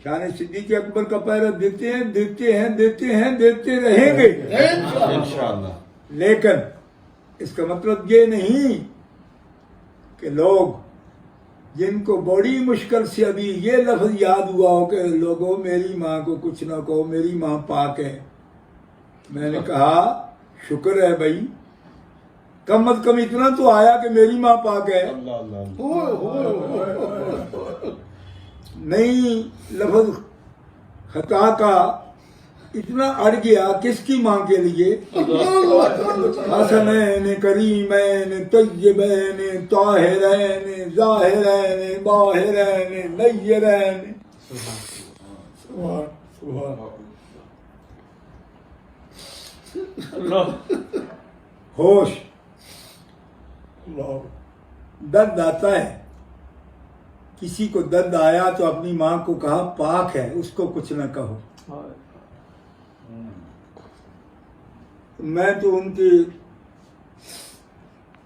شان صدیق اکبر کا پیرا دیتے ہیں دیتے ہیں دیتے ہیں دیتے رہیں گے انشاءاللہ. لیکن اس کا مطلب یہ نہیں کہ لوگ جن کو بڑی مشکل سے ابھی یہ لفظ یاد ہوا ہو کہ لوگوں میری ماں کو کچھ نہ کہو، میری ماں پاک ہے. میں نے کہا شکر ہے بھائی، کم از کم اتنا تو آیا کہ میری ماں پاک ہے. اللہ اللہ. نہیں، لفظ خطا کا اتنا اڑ گیا کس کی ماں کے لیے؟ حسنین کریمین طیبین طاہرین ظاہرین باہرین نیرین. ہوش. درد آتا ہے، کسی کو درد آیا تو اپنی ماں کو کہا پاک ہے، اس کو کچھ نہ کہو. میں تو ان کی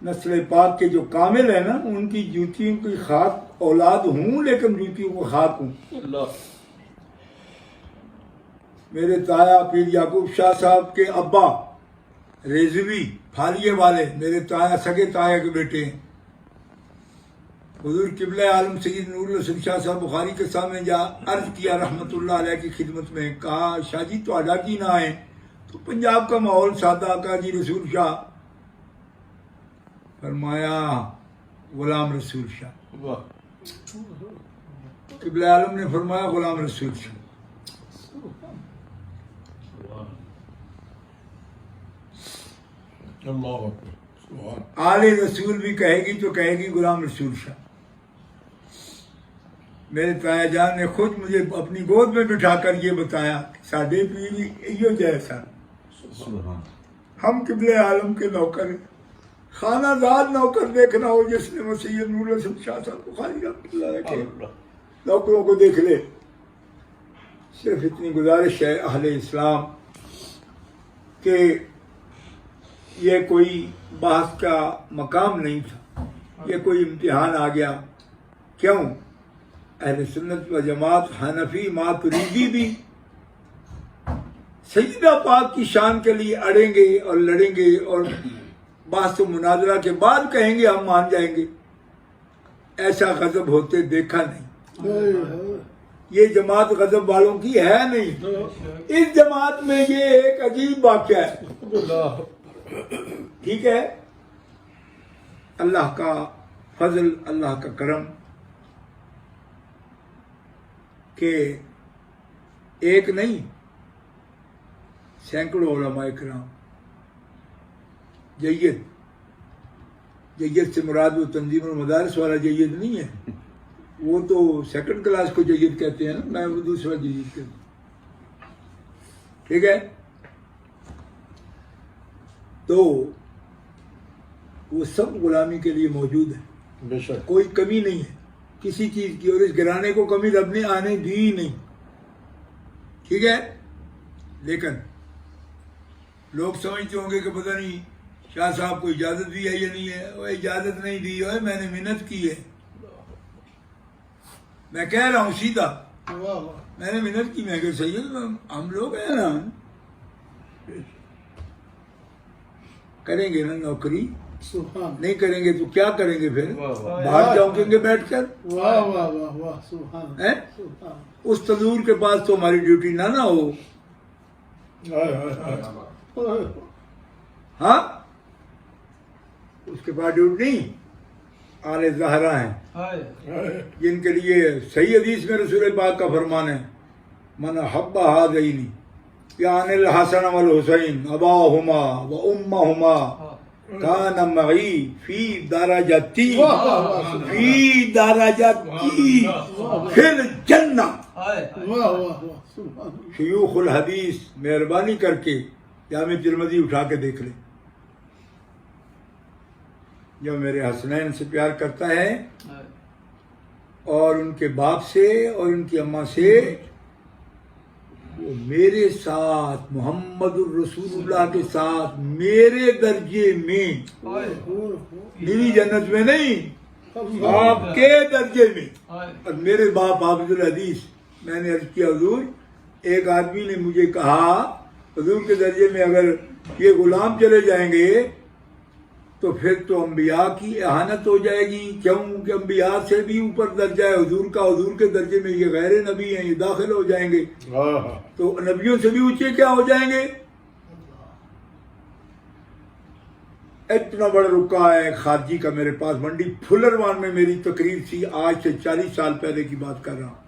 نسل پاک کے جو کامل ہیں نا، ان کی جوتیوں کی خاک اولاد ہوں، لیکن جوتیوں کو خاک ہوں. میرے تایا پیر یعقوب شاہ صاحب کے ابا ریزوی پھالیے والے میرے تایا سگے تایا کے بیٹے ہیں. حضور قبلہ عالم سید نور الحسن شاہ صاحب بخاری کے سامنے جا عرض کیا رحمت اللہ علیہ کی خدمت میں، کہا شاہ جی تو آڈا کی نہ ہے؟ تو پنجاب کا ماحول سادہ کا جی رسول شاہ. فرمایا غلام رسول شاہ. قبلہ عالم نے فرمایا غلام رسول شاہ. آل رسول بھی کہے گی تو کہے گی غلام رسول شاہ. میرے تایا جان نے خود مجھے اپنی گود میں بٹھا کر یہ بتایا ساڈے بھی ایو جیسا، ہم قبلہ عالم کے نوکر ہیں. خانہ زاد نوکر دیکھنا ہو جس نے سید نور الحسن شاہ صاحب بخاری رحمۃ اللہ علیہ کے نوکروں کو دیکھ لے. صرف اتنی گزارش ہے اہل اسلام کہ یہ کوئی بحث کا مقام نہیں تھا، یہ کوئی امتحان آ گیا. کیوں؟ اہل سنت و جماعت حنفی ماتریدی بھی سیدہ پاک کی شان کے لیے اڑیں گے اور لڑیں گے، اور بحث و مناظرہ کے بعد کہیں گے ہم مان جائیں گے. ایسا غضب ہوتے دیکھا نہیں. یہ جماعت غضب والوں کی ہے نہیں. اس جماعت میں یہ ایک عجیب واقعہ ہے. ٹھیک ہے، اللہ کا فضل، اللہ کا کرم کہ ایک نہیں سینکڑوں علماء کرام جید سے مراد وہ تنظیم المدارس والا جید نہیں ہے، وہ تو سیکنڈ کلاس کو جید کہتے ہیں نا، میں وہ دوسرا جید کہتا ہوں. ٹھیک ہے، تو وہ سب غلامی کے لیے موجود ہے، بے شک کوئی کمی نہیں ہے کسی چیز کی، اور اس گھرانے کو کمی رب نے آنے دی نہیں. ٹھیک ہے، لیکن لوگ سمجھتے ہوں گے کہ پتہ نہیں شاہ صاحب کو اجازت دی ہے یا نہیں ہے. وہ اجازت نہیں دی ہے، میں نے محنت کی ہے. میں کہہ رہا ہوں سیدھا، میں نے محنت کی. میں کہ سید ہم لوگ ہیں نا، کریں گے نا نوکری، نہیں کریں گے تو کیا کریں گے پھر؟ باہر جاؤں گے بیٹھ کر. اس تنور کے پاس تو ہماری ڈیوٹی نہ ہو. ہاں، اس کے پاس ڈیوٹی نہیں. آل زہرا ہیں جن کے لیے صحیح حدیث میں رسول پاک کا فرمان ہے، من حب ہذین یعنی الحسن والحسین اباہما و امہما کان معی فی درجتی فی الجنہ. شیوخ الحدیث مہربانی کر کے جامع ترمذی اٹھا کے دیکھ لیں. جو میرے حسنین سے پیار کرتا ہے اور ان کے باپ سے اور ان کی اماں سے، وہ میرے ساتھ محمد الرسول اللہ کے ساتھ میرے درجے میں، میری جنت میں نہیں، آپ کے درجے میں. اور میرے باپ حافظ الحدیث میں نے عرض کیا حضور ایک آدمی نے مجھے کہا حضور کے درجے میں اگر یہ غلام چلے جائیں گے تو پھر تو انبیاء کی اہانت ہو جائے گی، کیوں کہ انبیاء سے بھی اوپر درجہ ہے حضور کا، حضور کے درجے میں یہ غیر نبی ہیں، یہ داخل ہو جائیں گے تو نبیوں سے بھی اونچے کیا ہو جائیں گے۔ اتنا بڑا رکا ہے خارجی کا میرے پاس، منڈی پھلروان میں میری تقریر تھی، آج سے 40 سال پہلے کی بات کر رہا ہوں۔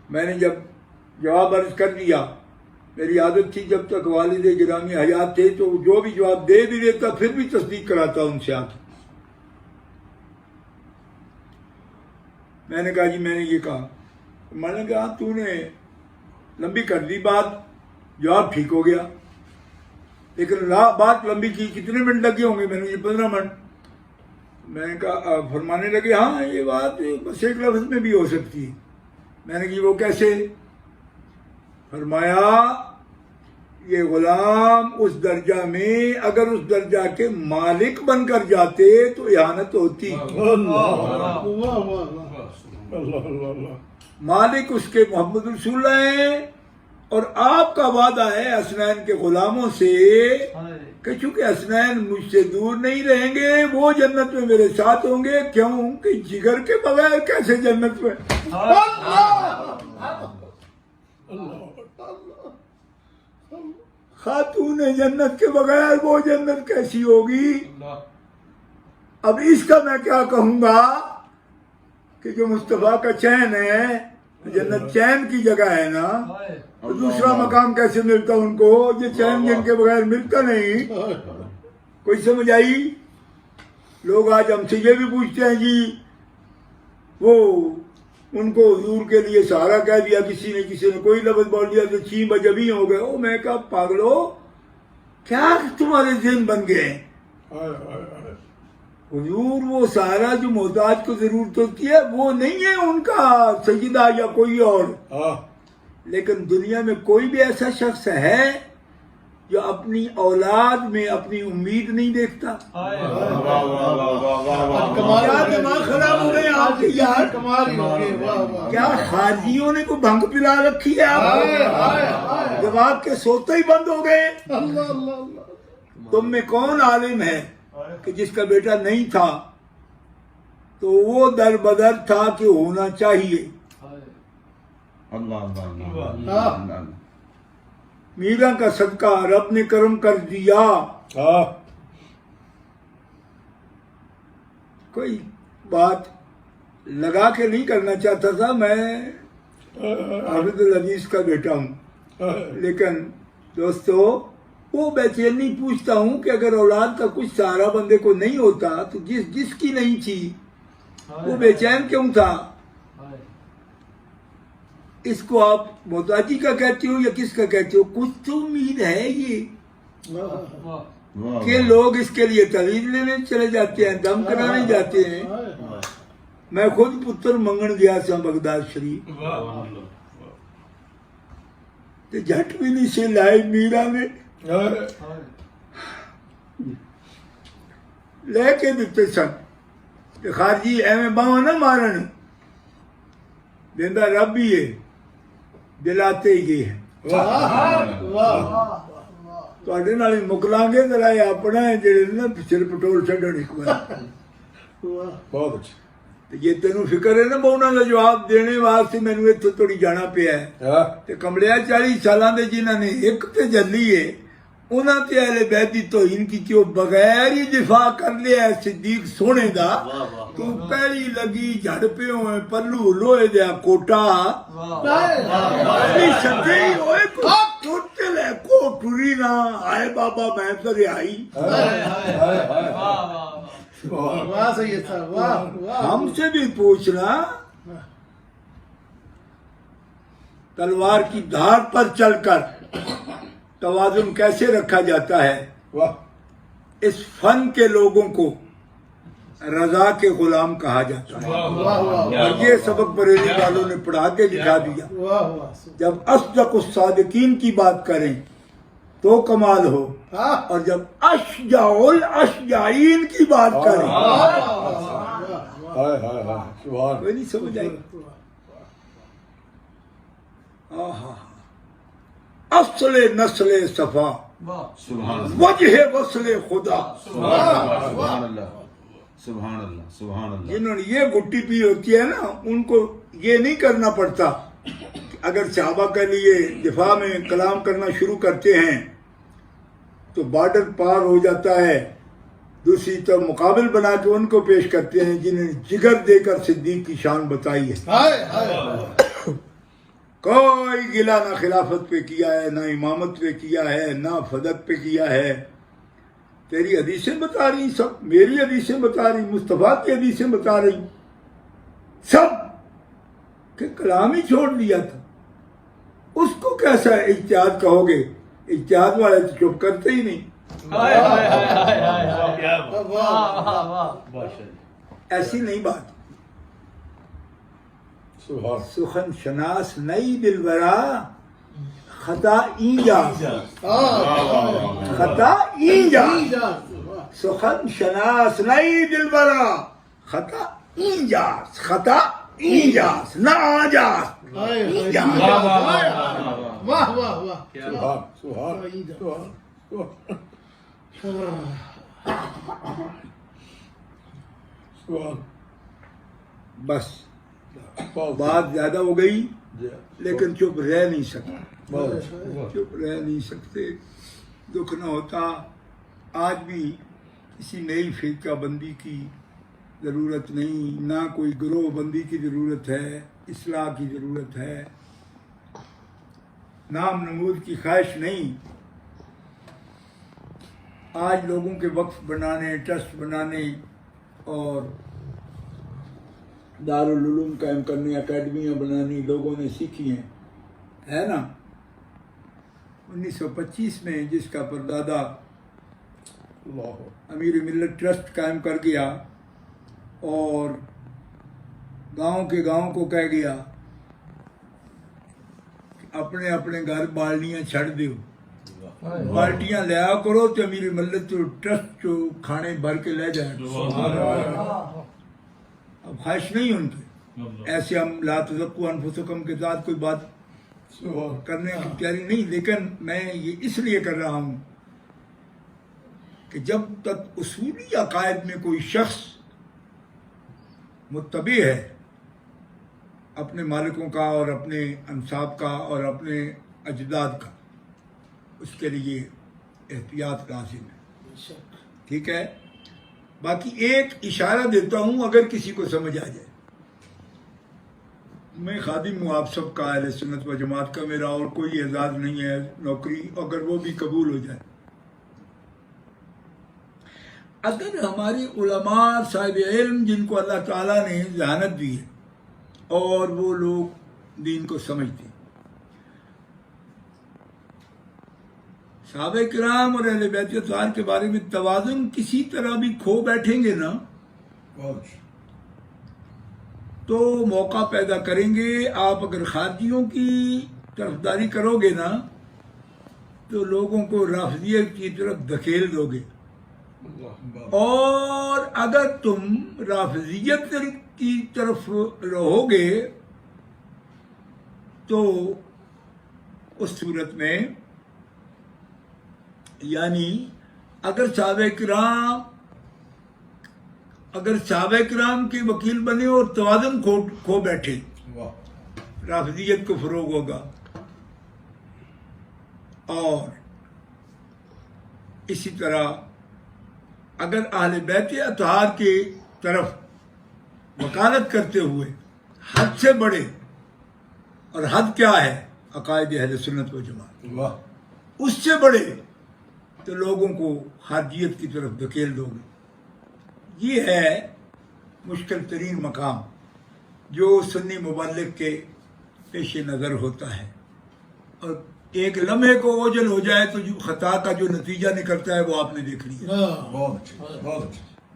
میں نے جب جواب عرض کر دیا، میری عادت تھی جب تک والد گرامی حیات تھے تو جو بھی جواب دے بھی دیتا پھر بھی تصدیق کراتا ان سے آتا۔ میں نے کہا جی میں نے یہ کہا، میں نے کہا تو نے لمبی کر دی بات، جواب ٹھیک ہو گیا، لیکن بات لمبی کی، کتنے منٹ لگے ہوں گے؟ میں نے یہ 15 منٹ۔ میں نے کہا فرمانے لگے ہاں یہ بات بس ایک لفظ میں بھی ہو سکتی ہے۔ میں نے کہا وہ کیسے؟ فرمایا یہ غلام اس درجہ میں اگر اس درجہ کے مالک بن کر جاتے تو اہانت ہوتی، مالک اس کے محمد رسول اللہ ہیں، اور آپ کا وعدہ ہے حسنین کے غلاموں سے کہ چونکہ حسنین مجھ سے دور نہیں رہیں گے وہ جنت میں میرے ساتھ ہوں گے، کیوں کہ جگر کے بغیر کیسے جنت میں؟ خاتون جنت کے بغیر وہ جنت کیسی ہوگی؟ اب اس کا میں کیا کہوں گا کہ جو مصطفیٰ کا چین ہے، جنت چین کی جگہ ہے نا، تو دوسرا مقام کیسے ملتا ان کو؟ یہ چین جن کے بغیر ملتا نہیں۔ کوئی سمجھ آئی؟ لوگ آج ہم سے یہ بھی پوچھتے ہیں جی وہ ان کو حضور کے لیے سہارا کہہ دیا کسی نے کوئی لفظ بول دیا تو چین بجبی ہو گئے۔ او میں کہا پاگلو کیا تمہارے ذہن بن گئے ہیں؟ حضور وہ سہارا جو محتاج کو ضرورت ہوتی ہے وہ نہیں ہے ان کا سیدہ یا کوئی اور، لیکن دنیا میں کوئی بھی ایسا شخص ہے جو اپنی اولاد میں اپنی امید نہیں دیکھتا؟ کیا دماغ خراب ہو گئے آپ کے یار؟ کیا خارجیوں نے کوئی بھنگ پلا رکھی ہے آپ؟ دماغ کے سوتے ہی بند ہو گئے۔ تم میں کون عالم ہے کہ جس کا بیٹا نہیں تھا تو وہ در بدر تھا کہ ہونا چاہیے؟ میرا کا صدقہ رب نے کرم کر دیا۔ کوئی بات لگا کے نہیں کرنا چاہتا تھا، میں حافظ العزیز کا بیٹا ہوں، لیکن دوستو وہ بے چینی پوچھتا ہوں کہ اگر اولاد کا کچھ سہارا بندے کو نہیں ہوتا تو جس کی نہیں تھی وہ بے چین کیوں تھا؟ اس کو آپ محتاجی کا کہتے ہو یا کس کا کہتے ہو؟ کچھ تو امید ہے یہ کہ لوگ اس کے لیے تعویذ لینے چلے جاتے ہیں، دم کرانے جاتے ہیں۔ میں خود پتر منگن گیا تھا بغداد شریف، تو جھٹ بھی نہیں سے لائے میرا نے لے کے دیتے سن، خارجی ایویں باواں نہ مارن، دیندہ رب بھی ہے، دلاتے ہی گئے ہیں۔ تواڈے نال مکلاں گے ذرا اپنا ہے جڑے نا سر پٹول چھڈن ایک بار۔ بہت اچھا، یہ تینوں فکر ہے نا بہنا کا جواب دینے واسطے مینوں اتھے توڑی جانا پیا ہے۔ تے کملیا 40 سالاں دے جنہاں نے ایک تے جلی ہے انہاں تے اہل بیت دی توہین کی وہ بغیر ہی دفاع کر لیا ہے صدیق سونے دا۔ تو پہلی لگی جھڑ پہ ہوئے پلو لوہے دیا کوٹا سدے ہی ہوئے ٹوٹے لے کو ٹری نہ آئے بابا میں تو رہائی۔ ہم سے بھی پوچھنا تلوار کی دھار پر چل کر توازن کیسے رکھا جاتا ہے؟ اس فن کے لوگوں کو رضا کے غلام کہا جاتا ہے، اور یہ سبق بریلی والوں نے پڑھا کے دکھا دیا۔ جب اصدق الصادقین کی بات کریں تو کمال ہو، اور جب اشجع الاشجعین کی بات کریں ہائے ہائے ہائے سبحان کوئی نہیں سمجھ آئی اصل نسل صفا سبحان اللہ وجہ وصل خدا. سبحان اللہ سبحان اللہ سبحان اللہ. جنہوں نے یہ گٹی پی ہوتی ہے نا ان کو یہ نہیں کرنا پڑتا. اگر صحابہ کے لیے دفاع میں کلام کرنا شروع کرتے ہیں تو بارڈر پار ہو جاتا ہے. دوسری طرف مقابل بنا کے ان کو پیش کرتے ہیں جنہیں جگر دے کر صدیق کی شان بتائی ہے. کوئی گلہ نہ خلافت پہ کیا ہے، نہ امامت پہ کیا ہے، نہ فدق پہ کیا ہے. تیری حدیثیں بتا رہی سب، میری حدیثیں بتا رہی، مصطفیٰ کی حدیثیں بتا رہی سب، کہ کلام ہی چھوڑ دیا تھا. اس کو کیسا اجتہاد کہو گے؟ اجتہاد والے تو چپ کرتے ہی نہیں. ایسی نہیں بات. سبحان سخن شناس نئی دلبرا خطا اینجاز، خطا اینجاز. سخن شناس نئی دلبرا خطا اینجاز، خطا اینجاز نہ آجاز. واہ واہ واہ. سبحان سبحان سبحان. بس بات زیادہ ہو گئی لیکن چپ رہ نہیں سکتا، چپ رہ نہیں سکتے. دکھ نہ ہوتا. آج بھی کسی نئی فرقہ بندی کی ضرورت نہیں، نہ کوئی گروہ بندی کی ضرورت ہے. اصلاح کی ضرورت ہے. نام نمود کی خواہش نہیں. آج لوگوں کے وقف بنانے، ٹرسٹ بنانے اور دارالعلوم قائم کرنے، اکیڈمیاں بنانی لوگوں نے سیکھی ہیں، ہے نا. 1925 میں جس کا پردادا امیر ملت ٹرسٹ قائم کر گیا اور گاؤں کے گاؤں کو کہہ گیا اپنے اپنے گھر بالٹیاں چھڑ دیو، بالٹیاں لیا کرو تو امیر ملت ٹرسٹ جو کھانے بھر کے لے جائے. اب خواہش نہیں ان کی. ایسے ہم لا تزکوا انفسکم کے ساتھ کوئی بات کرنے کی تیاری نہیں، لیکن میں یہ اس لیے کر رہا ہوں کہ جب تک اصولی عقائد میں کوئی شخص متبع ہے اپنے مالکوں کا اور اپنے انصاب کا اور اپنے اجداد کا، اس کے لیے احتیاط لازم ہے. ٹھیک ہے. باقی ایک اشارہ دیتا ہوں اگر کسی کو سمجھ آ جائے. میں خادم ہوں آپ سب کا، اہل سنت و جماعت کا. میرا اور کوئی اعزاز نہیں ہے نوکری، اگر وہ بھی قبول ہو جائے. اگر ہماری علماء صاحب علم جن کو اللہ تعالیٰ نے ذہانت دی ہے اور وہ لوگ دین کو سمجھتے ہیں، صحابہ کرام اور اہل بیت اطہار کے بارے میں توازن کسی طرح بھی کھو بیٹھیں گے نا تو موقع پیدا کریں گے. آپ اگر خارجیوں کی طرفداری کرو گے نا تو لوگوں کو رافضیت کی طرف دھکیل دو گے، اور اگر تم رافضیت کی طرف رہو گے تو اس صورت میں یعنی اگر صحابہ کرام کے وکیل بنے اور توازن کھو بیٹھے، رافضیت کو فروغ ہوگا. اور اسی طرح اگر اہل بیت اطہار کے طرف وکالت کرتے ہوئے حد سے بڑھے، اور حد کیا ہے؟ عقائد اہل سنت و جماعت، اس سے بڑھے تو لوگوں کو خارجیت کی طرف دھکیل دو گے. یہ ہے مشکل ترین مقام جو سنی مبلغ کے پیش نظر ہوتا ہے. اور ایک لمحے کو اوجل ہو جائے تو جو خطا کا جو نتیجہ نکلتا ہے وہ آپ نے دیکھ لیا.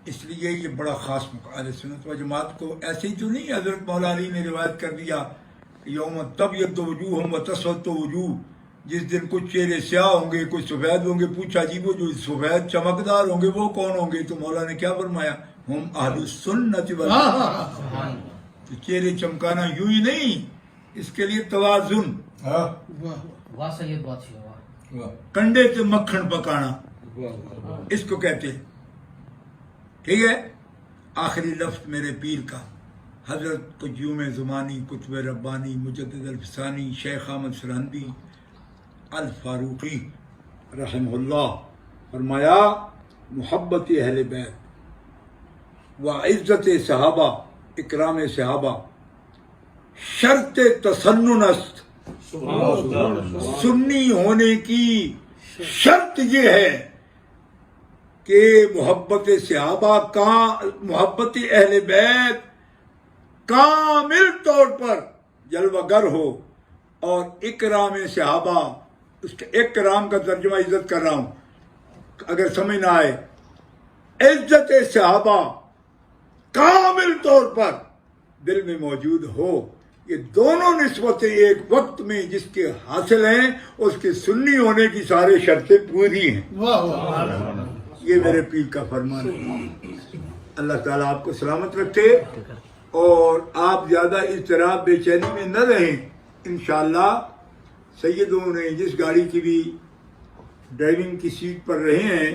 اس لیے یہ بڑا خاص مقام اہل سنت و جماعت کو ایسے ہی تو نہیں. حضرت مولا علی نے روایت کر دیا یوم تبیض وجوہ و تسود وجوہ، جس دن کچھ چہرے سیاہ ہوں گے، کچھ سفید ہوں گے. پوچھا جی وہ جو سفید چمکدار ہوں گے وہ کون ہوں گے؟ تو مولا نے کیا فرمایا؟ ہم اہل السنت والجماعہ. تو چہرے چمکانا یوں ہی نہیں، اس کے لیے توازن، واہ سید بادشاہ واہ. کنڈے سے مکھن پکانا اس کو کہتے ہیں. ٹھیک ہے. آخری لفظ میرے پیر کا، حضرت قیوم زمانی قطب ربانی مجدد الفسانی شیخ احمد سرہندی الفاروقی رحمہ اللہ فرمایا محبت اہل بیت و عزت صحابہ اکرام صحابہ شرط تسنن است. سنی ہونے کی شرط یہ ہے کہ محبت صحابہ کا، محبت اہل بیت کامل طور پر جلوہ گر ہو، اور اکرام صحابہ، اس کے اکرام کا ترجمہ عزت کر رہا ہوں اگر سمجھ نہ آئے، عزت صحابہ کامل طور پر دل میں موجود ہو. یہ دونوں نسبتیں ایک وقت میں جس کے حاصل ہیں اس کے سنی ہونے کی سارے شرطیں پوری ہیں. یہ میرے پیر کا فرمان ہے. اللہ تعالیٰ آپ کو سلامت رکھے اور آپ زیادہ اضطراب بے چینی میں نہ رہیں. انشاءاللہ سیدوں نے جس گاڑی کی بھی ڈرائیونگ کی سیٹ پر رہے ہیں،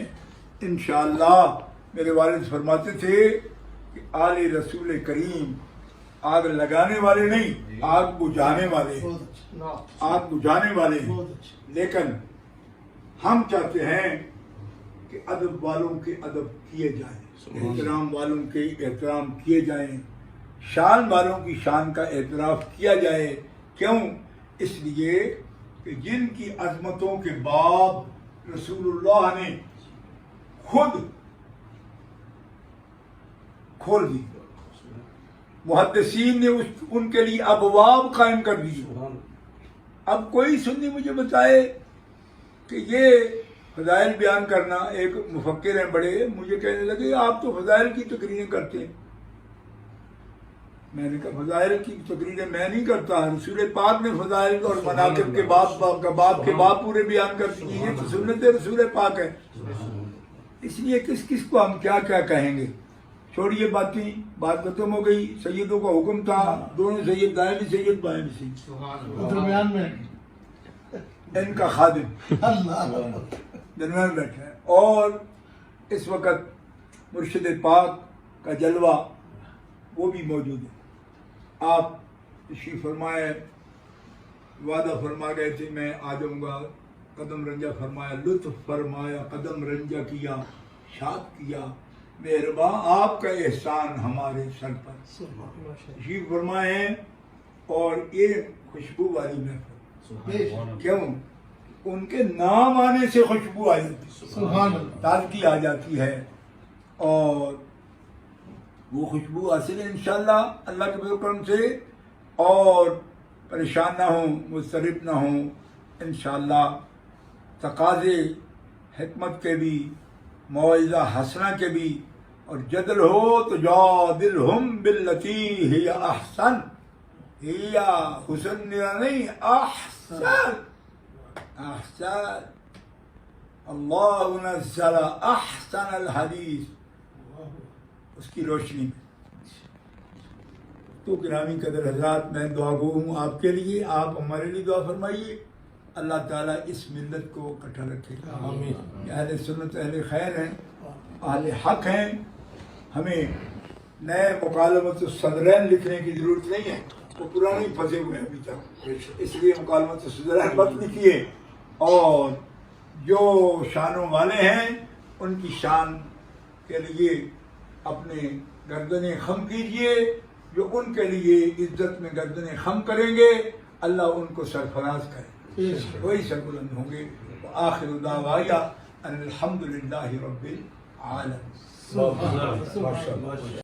انشاءاللہ میرے والد فرماتے تھے کہ آل رسول کریم آگ لگانے والے نہیں، آگ بجھانے والے، آگ بجھانے والے ہیں. لیکن ہم چاہتے ہیں کہ ادب والوں کے ادب کیے جائیں، احترام والوں کے احترام کیے جائیں، شان والوں کی شان کا اعتراف کیا جائے. کیوں؟ اس لیے کہ جن کی عظمتوں کے باب رسول اللہ نے خود کھول دی، محدثین نے ان کے لیے ابواب قائم کر دی. اب کوئی سنی مجھے بتائے کہ یہ فضائل بیان کرنا، ایک مفکر ہیں بڑے، مجھے کہنے لگے آپ تو فضائل کی تقریریں کرتے ہیں. میں نے کہا فضائل کی تقریریں میں نہیں کرتا، رسول پاک نے فضائل اور مناقب کے باب کے باب پورے بیان کر دیے. یہ تو سنت رسول پاک ہے. اس لیے کس کو ہم کیا کہیں گے. چھوڑیے باتیں، بات ختم ہو گئی. سیدوں کا حکم تھا، دونوں سید، دائیں بھی سید بائیں بھی سید، درمیان میں ان کا خادم درمیان بیٹھا ہے. اور اس وقت مرشد پاک کا جلوہ وہ بھی موجود ہے. آپ تشریف فرمائے، وعدہ فرما گئے تھے میں آ جاؤں گا، قدم رنجہ فرمایا، لطف فرمایا، قدم رنجہ کیا، شاد کیا. مہرباں آپ کا احسان ہمارے سر پر. تشریف فرمائے اور یہ خوشبو والی محفل، کیوں؟ ان کے نام آنے سے خوشبو آ جاتی، تازگی آ جاتی ہے. اور وہ خوشبو حاصل ہے انشاءاللہ اللہ کے فضل و کرم سے. اور پریشان نہ ہوں، مضطرب نہ ہوں. انشاءاللہ تقاضے حکمت کے بھی، موعظہ حسنہ کے بھی، اور جدل ہو تو جادلہم باللتی ہی احسن، ہی حسن نہیں، احسن احسن. اللہ نزل احسن الحدیث، اس کی روشنی میں. تو گرامی قدر حضرات، میں دعا گو ہوں آپ کے لیے، آپ ہمارے لیے دعا فرمائیے. اللہ تعالیٰ اس ملت کو اکٹھا رکھے. اہل سنت اہل خیر ہیں، اہل حق ہیں. ہمیں نئے مکالمت الصدرین لکھنے کی ضرورت نہیں ہے، وہ پرانے پھنسے ہوئے ہیں ابھی تک. اس لیے مکالمت الصدرین مت لکھیے، اور جو شانوں والے ہیں ان کی شان کے لیے اپنے گردنیں خم کیجئے. جو ان کے لیے عزت میں گردنیں خم کریں گے اللہ ان کو سرفراز کرے، وہی سربلند ہوں گے. آخر دعوانا ان الحمد للہ رب العالمین.